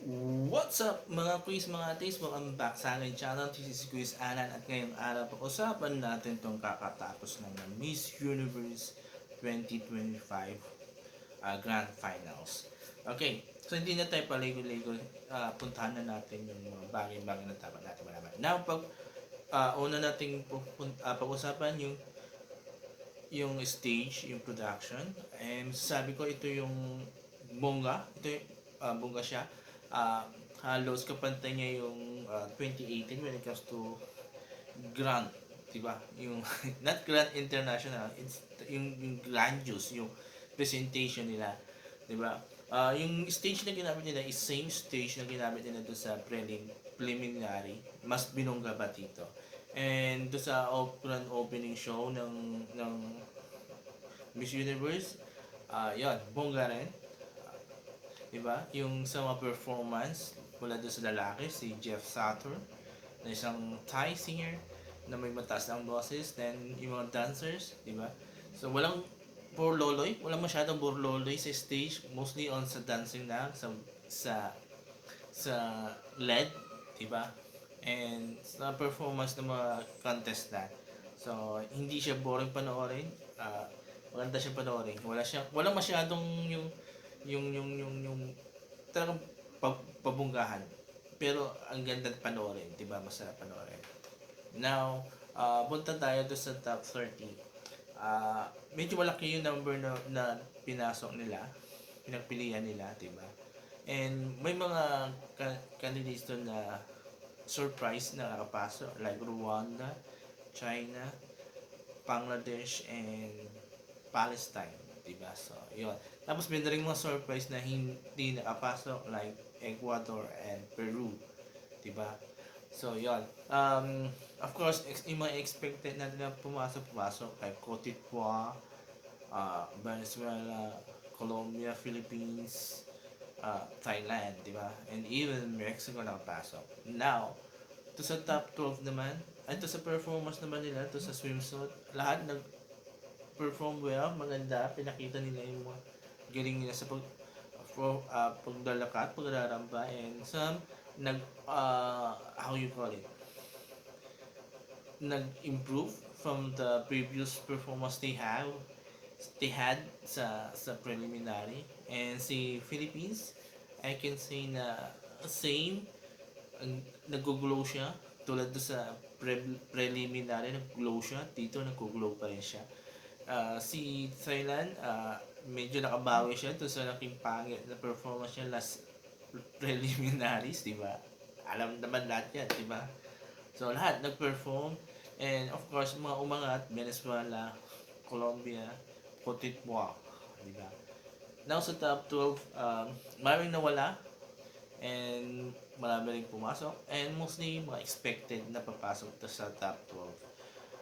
What's up mga quiz mga atis? Welcome back sa aking channel. This is Quiz Alan at ngayong araw pag-usapan natin itong kakatapos lang ng Miss Universe 2025 Grand Finals. Okay, so hindi na tayo paligo-ligo. Puntahan na natin yung mga bagay-bagay na dapat natin malaman. Now, una nating pag-usapan yung stage, yung production. And sabi ko ito yung bongga. Ito yung bongga siya. Uh, Halos kapantay niya yung 2018 when it comes to Grand, 'di ba? Yung not Grand International, it's yung grandiose, yung presentation nila, 'di ba? Yung stage na ginamit nila is same stage na ginamit nila doon sa preliminary, mas binongga ba dito. And doon sa opening show ng Miss Universe, yon bongga rin. Diba? Yung sa mga performance mula doon sa lalaki, si Jeff Saturn, na isang Thai singer na may mataas ang boses, then yung mga dancers, diba? So walang borloloy, walang masyadong borloloy sa stage, mostly on sa dancing na, sa sa LED, diba? And sa performance ng mga contestant. So hindi siya boring panoorin, maganda siya panoorin. Walang masyadong yung talagang pabunggahan. Pero ang ganda panoorin, 'di ba? Masarap panoorin. Now, punta tayo doon sa top 30. Medyo malaki yung number na pinasok nila, pinagpilian nila, 'di ba? And may mga candidates doon na surprise na nakapasok like Rwanda, China, Bangladesh, and Palestine, diba? So, yun. Tapos may rin mga surprise na hindi nakapasok like Ecuador and Peru, diba? So, yun. Of course, yung mga expected natin na pumasok like Cote d'Ivoire, Venezuela, Colombia, Philippines, Thailand, diba? And even Mexico nakapasok. Now, to sa top 12 naman, ay to sa performance naman nila, to sa swimsuit, lahat perform well, maganda, pinakita nila yung mga galing nila sa pagdalakat, pagraramba, and some how you call it, nag-improve from the previous performance they had sa preliminary. And si Philippines, I can say na same, nag-glow siya tulad do sa preliminary, nag-glow siya dito, nag-glow pa rin siya. Si Thailand, medyo nakabawi siya to sa laking pangit na performance niya last preliminaries, di ba? Alam naman lahat yan, di ba? So, lahat nag-perform. And of course, mga umangat, Venezuela, Colombia, Cote d'Ivoire, di ba? Now sa top 12, maraming nawala and marami rin pumasok, and mostly mga expected na papasok to sa top 12.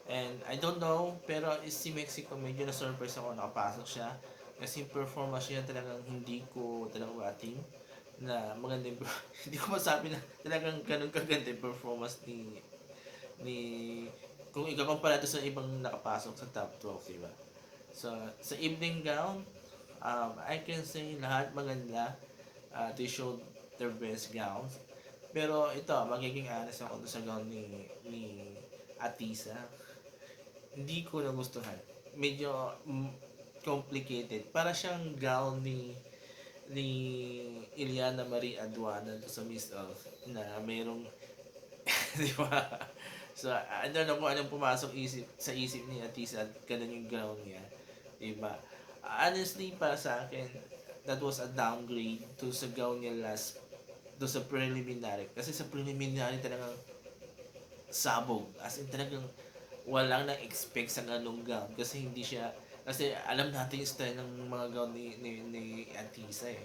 And I don't know, pero si Mexico medyo na-surprise ako nakapasok siya. Kasi yung performance niya talagang hindi ko talagang rating na maganda yung hindi ko masabi na talagang ganun kaganda yung performance ni kung ikakumpara to sa ibang nakapasok sa top 12, diba? So, sa evening gown, I can say lahat maganda. They showed their best gowns. Pero ito, magiging honest ako sa gown ni Atisa, hindi ko nagustuhan. Medyo complicated. Para siyang gown ni Iliana Marie Aduana sa Miss Earth na mayroong di ba? So, I don't know kung anong pumasok sa isip ni Atisa at ganun yung gown niya. Di ba? Honestly, para sa akin, that was a downgrade to sa gown niya last do sa preliminary. Kasi sa preliminary talagang sabog. As in talagang walang na-expect sa ganung gown kasi hindi siya, kasi alam natin yung style ng mga gown ni Atisa eh.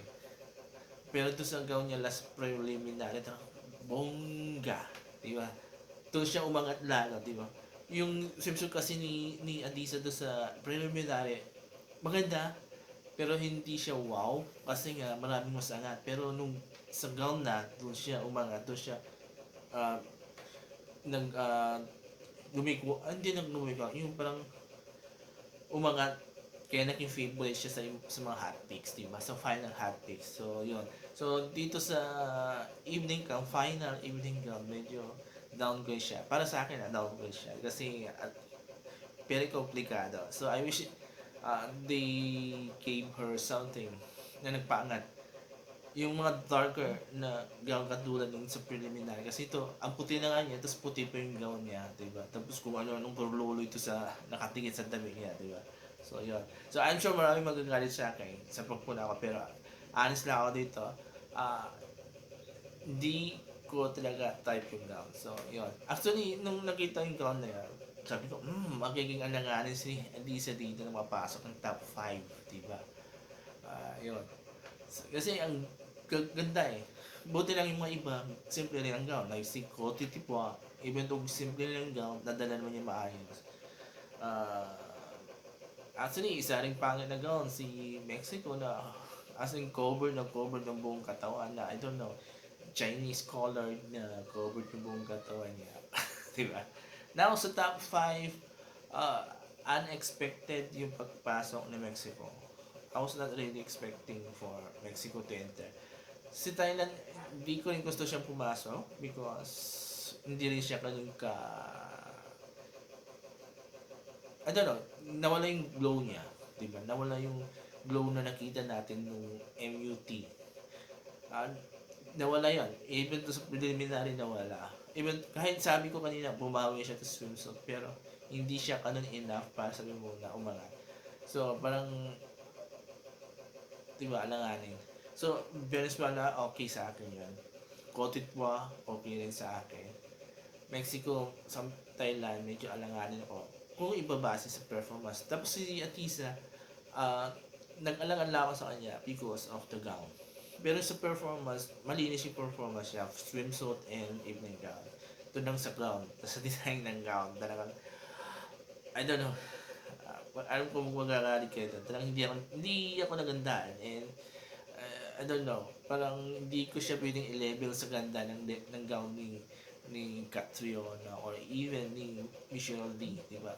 Pero to sa gown niya last preliminary, bongga, di ba? To siya umangat lalo, di ba? Yung swimsuit kasi ni Atisa do sa preliminary, maganda, pero hindi siya wow kasi nga maraming mas angat. Pero nung sa gown na, doon siya umangat, doon siya uh, nag hindi lumiko, yung parang umangat, kaya naging favorite siya sa mga hot picks, diba? Sa final hot picks. So, yun. So, dito sa evening gown, final evening gown, medyo downgrade siya. Para sa akin, downgrade siya. Kasi, very komplikado. So, I wish they gave her something na nagpaangat. Yung mga darker na gown katulad nung sa preliminary. Kasi ito, ang puti na nga niya, tapos puti pa yung gown niya, diba? Tapos kung ano-anong parulo ito sa nakatingin sa dami niya, diba? So, yun. So, I'm sure maraming magagalit sa akin sa pagpuna ko. Pero, honest lang ako dito. Ah, Hindi ko talaga type yung gown. So, yun. Actually, nung nakita yung gown na yun, sabi ko, magiging alanganin si Elisa dito na mapasok ng top 5, diba? Yun. So, kasi ang ganda eh. Buti lang yung mga iba, simple rin ang gown. Like si Coty Tipua, even though simple lang yung gown, nadala naman niya maayos. Uh, Actually, isa ring pangit na gown, si Mexico na as in cover ng buong katawan na, I don't know, Chinese colored na covered yung buong katawan niya. Diba? Now, sa top 5, uh, unexpected yung pagpasok ni Mexico. I was not really expecting for Mexico to enter. Si Thailand, hindi ko rin gusto siyang pumasok because hindi rin siya ganun ka... I don't know, nawala yung glow niya. Diba? Nawala yung glow na nakita natin nung MUT. Uh, Nawala yon. Even to sa preliminary nawala. Even kahit sabi ko kanina bumawi siya sa swimsuit pero hindi siya kanon enough para sabi mo na umangat. So parang diba alanganin. So Venezuela okay sa akin yun. Cote d'Ivoire okay rin sa akin. Mexico sa Thailand medyo alanganin ako kung ibabase sa performance. Tapos si Atisa uh, nag-alala ako sa kanya because of the gown. Pero sa performance, malinis yung performance niya. Swimsuit and evening gown. Ito lang sa gown. Sa design ng gown. Talagang, I don't know. Alam ko magagalit kayo doon. Talagang hindi ako nagandaan. And, I don't know. Parang hindi ko siya pwedeng i-level sa ganda ng gown ni Catriona or even ni Michelle D, di ba?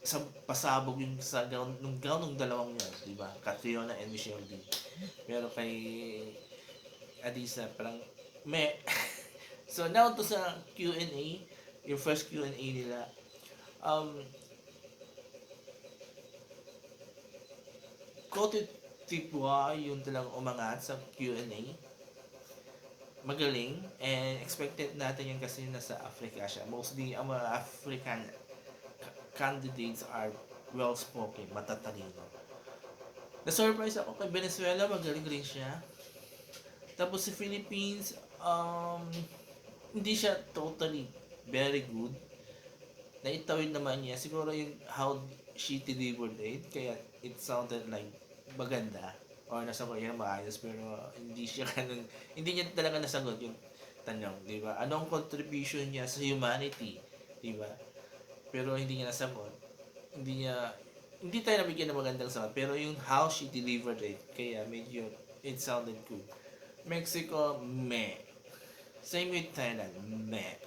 Sa pasabog yung sa gown ng dalawang yun, di ba? Catriona and Michelle D. Pero kay Adisa parang me. So now to sa Q&A, yung first Q&A nila. Um Cote d'Ivoire yung talagang umangat sa Q&A. Magaling and expected natin yan kasi nasa Africa siya. Mostly ang mga African candidates are well-spoken, matatalino. Na-surprise ako kay Venezuela, magaling rin siya. Tapos si Philippines, hindi siya totally very good. Naitawid naman niya. Siguro yung how she delivered it, kaya it sounded like maganda or nasagot niya maayos pero hindi siya ganun, hindi niya talaga nasagot yung tanong, di ba? Anong contribution niya sa humanity, di ba? Pero hindi niya nasagot. Hindi tayo nabigyan ng magandang sagot pero yung how she delivered it, kaya medyo it sounded good. Mexico, meh. Same with Thailand, meh.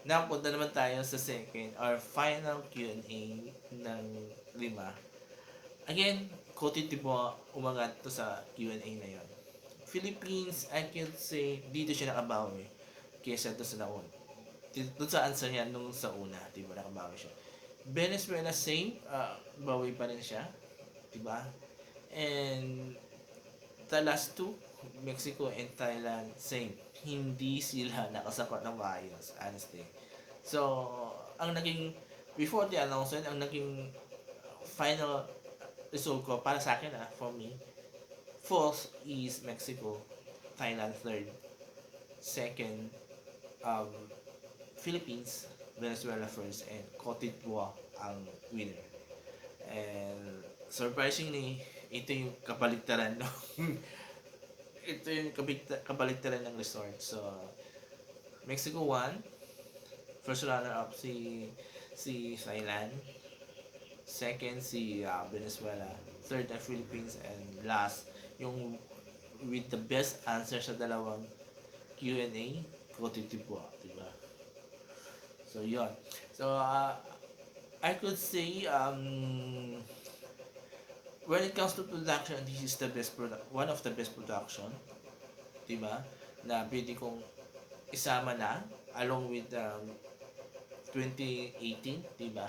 Now, punta naman tayo sa second or final Q&A ng 5. Again, Cote d'Ivoire umangat to sa Q&A na yon. Philippines, I can say, dito siya nakabawi kesa to sa nauna. Doon sa answer niya nung sa una, di ba, nakabawi siya. Venezuela, same, bawi pa rin siya, di ba? And the last two, Mexico and Thailand, same. Hindi sila nakasapat ng maayos, honestly. So, ang naging, before the announcement, ang naging final result ko, para sa akin for me, fourth is Mexico, Thailand third, second, um, Philippines, Venezuela first, and Cote d'Ivoire ang winner. And surprisingly, ito yung kabaligtaran no? Ito yung kabaligtaran ng resort. So, Mexico won. First runner-up si Thailand. Second si Venezuela. Third ang Philippines. And last, yung with the best answer sa dalawang Q&A, Cote d'Ivoire. Diba? So, yun. So, I could say, when it comes to production, this is the best one of the best production. di ba? Na pwede kong isama na along with 2018, di ba?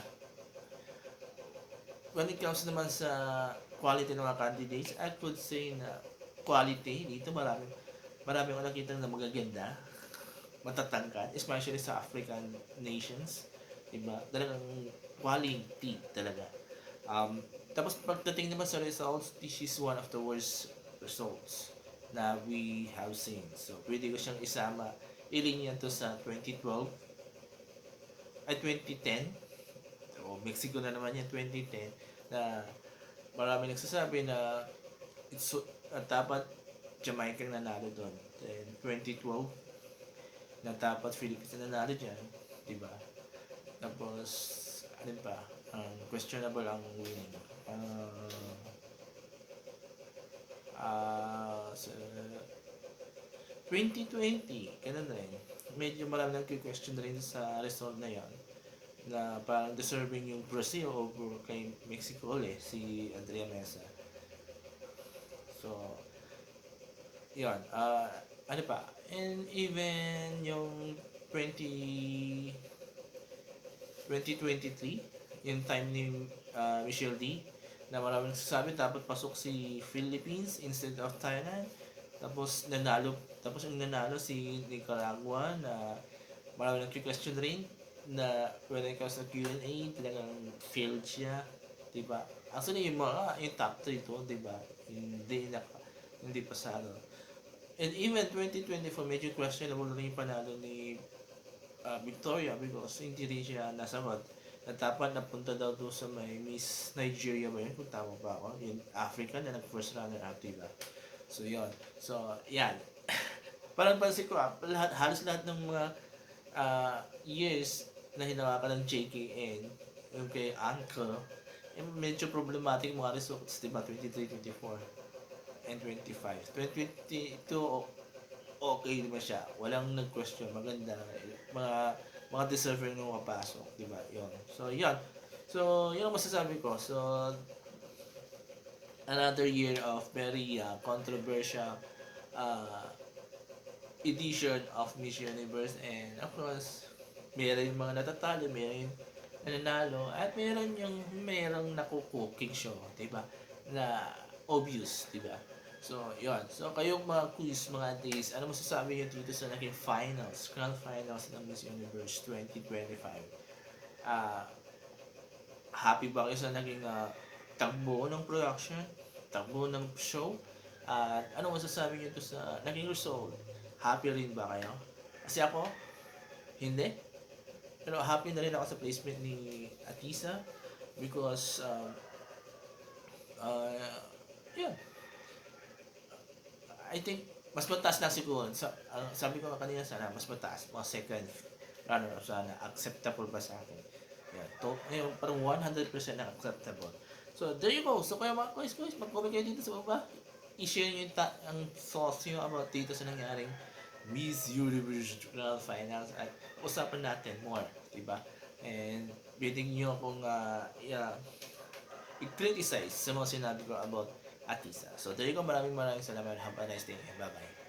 When it comes naman sa quality ng mga candidates, I could say na quality dito marami akong nakita na magaganda, matatangkad, especially sa African nations, diba? Talagang quality talaga. Tapos pagdating naman sa results, this is one of the worst results na we have seen. So, pwede ko siyang isama, ilinya to sa 2012 ay 2010. So, Mexico na naman yan, 2010, na marami nagsasabi na dapat Jamaica na nanalo doon. Then 2012 na dapat Philippines na nanalo dyan, di ba? Tapos, ano pa, questionable ang winning. Sa 2020, ganun rin. Medyo marami nag-question rin sa result na yan, na parang deserving yung Brazil over kay Mexico ulit, si Andrea Mesa. So, yun. Ano pa? And even yung 2023, yung time ni Michelle D, na maraming nagsasabi dapat pasok si Philippines instead of Thailand. Tapos yung nanalo si Nicaragua, na maraming nag-question rin na when it comes to Q&A, talagang failed siya, diba? Actually, yung top 3 to, diba? Hindi pasado. And even 2024, medyo questionable rin yung panalo ni Victoria, because hindi rin siya nasagot. Na dapat napunta daw doon sa may Miss Nigeria ba yun, kung tama ba ako, yung Africa na nag-first runner up, diba? So, yun. So, yan. Parang pansin ko, halos lahat ng mga years na hinawakan ng JKN, yung kay Uncle, medyo problematic mga results, diba? 23, 24, and 25. 2022, okay naman siya. Walang nag-question. Maganda. Mga deserving nung mapasok. Diba? Yun. So, yun. So, yun ang masasabi ko. So, another year of very controversial edition of Miss Universe, and of course meron yung mga natatalo, meron yung nananalo, at merong naku-cooking show, diba? Na obvious, diba? So, yun. So, kayong mga quiz, mga days, ano masasabi nyo dito sa naging finals, grand finals ng Miss Universe 2025? Happy ba kayo sa naging tagbo ng production, tagbo ng show? At ano masasabi nyo to sa naging result? Happy rin ba kayo? Kasi ako, hindi. Pero happy na rin ako sa placement ni Atisa, because yeah, I think mas mataas lang siguro. Sabi ko kanina, sana mas mataas, mga second runner, sana acceptable ba sa akin. Yeah, yung parang 100% na acceptable. So, there you go. So, kaya mga guys, mag-comment kayo dito sa baba. I-share nyo ang thoughts nyo about dito sa nangyaring Miss Universe Grand Finals, at usapan natin more, diba? And pwedeng nyo akong i-criticize sa mga sinabi ko about Atisa. So, there you go. Maraming salamat. Have a nice day. Bye-bye.